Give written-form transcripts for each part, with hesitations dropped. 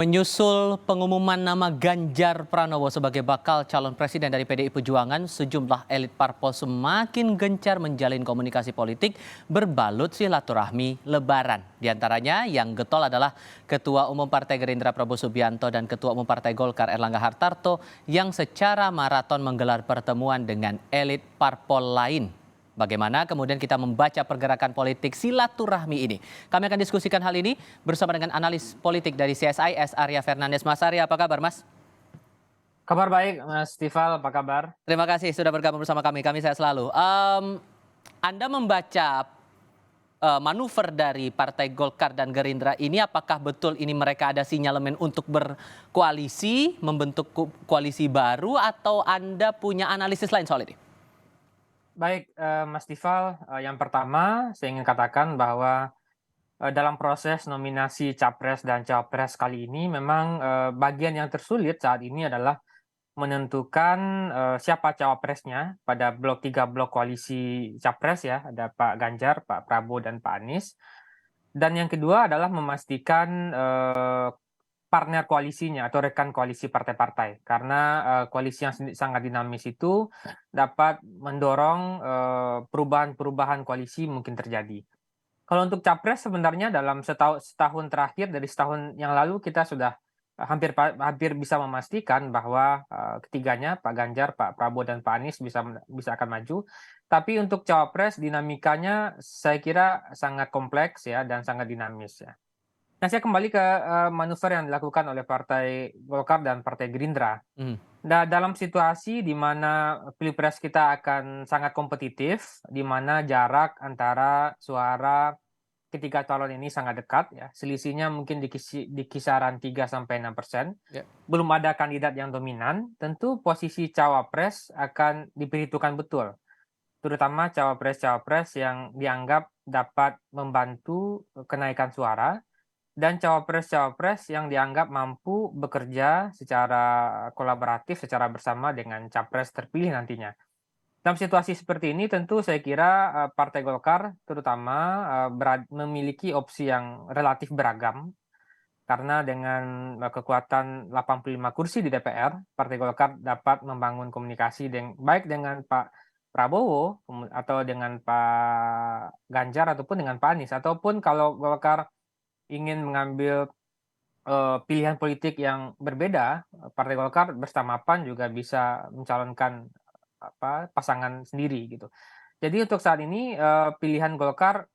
Menyusul pengumuman nama Ganjar Pranowo sebagai bakal calon presiden dari PDI Perjuangan, sejumlah elit parpol semakin gencar menjalin komunikasi politik berbalut silaturahmi Lebaran. Di antaranya yang getol adalah Ketua Umum Partai Gerindra Prabowo Subianto dan Ketua Umum Partai Golkar Erlangga Hartarto yang secara maraton menggelar pertemuan dengan elit parpol lain. Bagaimana kemudian kita membaca pergerakan politik silaturahmi ini? Kami akan diskusikan hal ini bersama dengan analis politik dari CSIS Arya Fernandes. Mas Arya, apa kabar Mas? Kabar baik, Mas Tifal, apa kabar? Terima kasih sudah bergabung bersama kami. Kami sehat selalu. Anda membaca manuver dari Partai Golkar dan Gerindra ini, apakah betul ini mereka ada sinyalemen untuk berkoalisi, membentuk koalisi baru, atau Anda punya analisis lain soal ini? Baik, Mas Tifal, yang pertama saya ingin katakan bahwa dalam proses nominasi capres dan cawapres kali ini memang bagian yang tersulit saat ini adalah menentukan siapa cawapresnya pada blok koalisi capres ya, ada Pak Ganjar, Pak Prabowo, dan Pak Anies. Dan yang kedua adalah memastikan partner koalisinya atau rekan koalisi partai-partai. Karena koalisi yang sangat dinamis itu dapat mendorong perubahan-perubahan koalisi mungkin terjadi. Kalau untuk capres sebenarnya dalam setahun terakhir, dari setahun yang lalu kita sudah hampir bisa memastikan bahwa ketiganya Pak Ganjar, Pak Prabowo, dan Pak Anies bisa akan maju. Tapi untuk cawapres dinamikanya saya kira sangat kompleks ya dan sangat dinamis ya. Nah, saya kembali ke manuver yang dilakukan oleh Partai Golkar dan Partai Gerindra. Hmm. Nah, dalam situasi di mana pilpres kita akan sangat kompetitif, di mana jarak antara suara ketiga calon ini sangat dekat ya, selisihnya mungkin di kisaran 3-6%. Ya. Belum ada kandidat yang dominan, tentu posisi cawapres akan diperhitungkan betul. Terutama cawapres-cawapres yang dianggap dapat membantu kenaikan suara dan cawapres-cawapres yang dianggap mampu bekerja secara kolaboratif, secara bersama dengan capres terpilih nantinya. Dalam situasi seperti ini tentu saya kira Partai Golkar terutama memiliki opsi yang relatif beragam karena dengan kekuatan 85 kursi di DPR, Partai Golkar dapat membangun komunikasi baik dengan Pak Prabowo atau dengan Pak Ganjar ataupun dengan Pak Anies, ataupun kalau Golkar ingin mengambil pilihan politik yang berbeda, Partai Golkar bersama PAN juga bisa mencalonkan pasangan sendiri gitu. Jadi untuk saat ini pilihan Golkar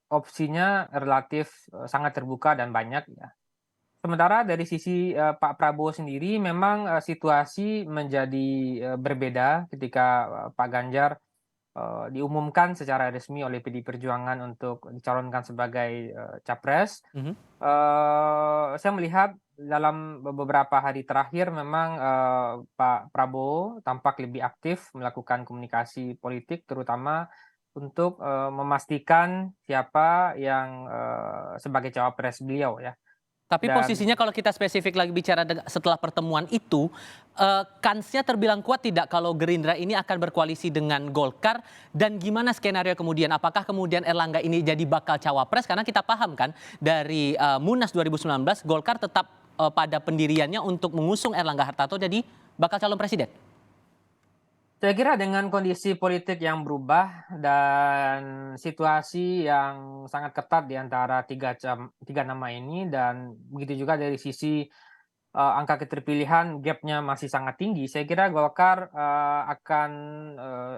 opsinya relatif sangat terbuka dan banyak ya. Sementara dari sisi Pak Prabowo sendiri memang situasi menjadi berbeda ketika Pak Ganjar diumumkan secara resmi oleh PD Perjuangan untuk dicalonkan sebagai capres. Mhm. Saya melihat dalam beberapa hari terakhir memang Pak Prabowo tampak lebih aktif melakukan komunikasi politik, terutama untuk memastikan siapa yang sebagai cawapres beliau ya. Tapi Dan posisinya kalau kita spesifik lagi bicara setelah pertemuan itu, kansnya terbilang kuat tidak kalau Gerindra ini akan berkoalisi dengan Golkar, dan gimana skenario kemudian? Apakah kemudian Erlangga ini jadi bakal cawapres? Karena kita paham kan dari Munas 2019 Golkar tetap pada pendiriannya untuk mengusung Erlangga Hartarto jadi bakal calon presiden. saya kira dengan kondisi politik yang berubah dan situasi yang sangat ketat di antara tiga nama ini, dan begitu juga dari sisi angka keterpilihan gapnya masih sangat tinggi, saya kira Golkar akan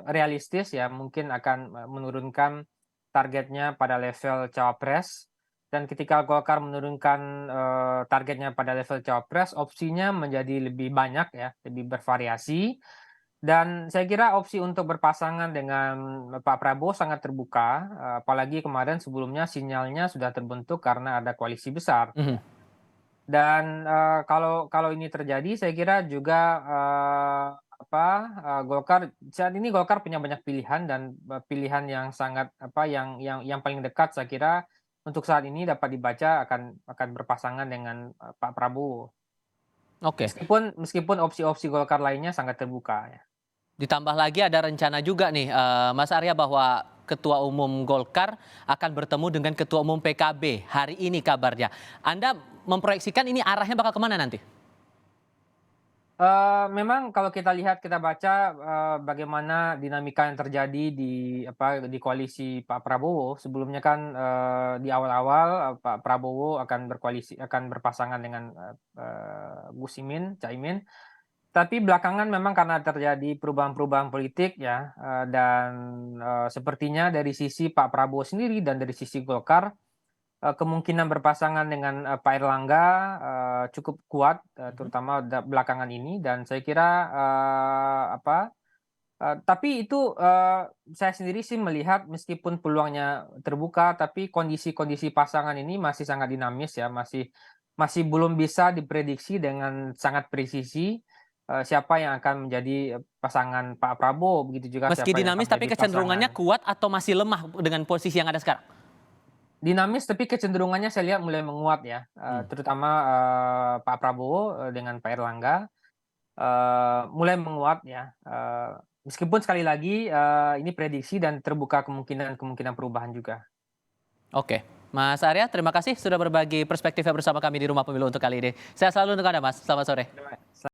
realistis ya, mungkin akan menurunkan targetnya pada level cawapres. Dan ketika Golkar menurunkan targetnya pada level cawapres, opsinya menjadi lebih banyak ya, lebih bervariasi. Dan saya kira opsi untuk berpasangan dengan Pak Prabowo sangat terbuka, apalagi kemarin sebelumnya sinyalnya sudah terbentuk karena ada koalisi besar. Mhm. Dan kalau ini terjadi, saya kira juga Golkar saat ini punya banyak pilihan, dan pilihan yang sangat yang paling dekat saya kira untuk saat ini dapat dibaca akan berpasangan dengan Pak Prabowo. Oke. Meskipun opsi-opsi Golkar lainnya sangat terbuka ya. Ditambah lagi ada rencana juga nih, Mas Arya, bahwa Ketua Umum Golkar akan bertemu dengan Ketua Umum PKB hari ini kabarnya. Anda memproyeksikan ini arahnya bakal kemana nanti? Memang kalau kita lihat, kita baca, bagaimana dinamika yang terjadi di koalisi Pak Prabowo. Sebelumnya kan, di awal-awal, Pak Prabowo akan berpasangan dengan, Gus Imin, Caimin. Tapi belakangan memang karena terjadi perubahan-perubahan politik ya, dan, sepertinya dari sisi Pak Prabowo sendiri dan dari sisi Golkar, kemungkinan berpasangan dengan, Pak Erlangga, cukup kuat, terutama belakangan ini, dan saya kira, tapi itu, saya sendiri sih melihat meskipun peluangnya terbuka, tapi kondisi-kondisi pasangan ini masih sangat dinamis ya, masih masih belum bisa diprediksi dengan sangat presisi, siapa yang akan menjadi pasangan Pak Prabowo, begitu juga Meski siapa yang dinamis akan tapi menjadi kecenderungannya pasangan. kuat atau masih lemah dengan posisi yang ada sekarang? Dinamis, tapi kecenderungannya saya lihat mulai menguat ya, Hmm. terutama, Pak Prabowo, dengan Pak Erlangga, mulai menguat ya, meskipun sekali lagi, ini prediksi dan terbuka kemungkinan-kemungkinan perubahan juga. Oke, Mas Arya, terima kasih sudah berbagi perspektifnya bersama kami di Rumah Pemilu untuk kali ini. Sehat selalu untuk Anda, Mas. Selamat sore.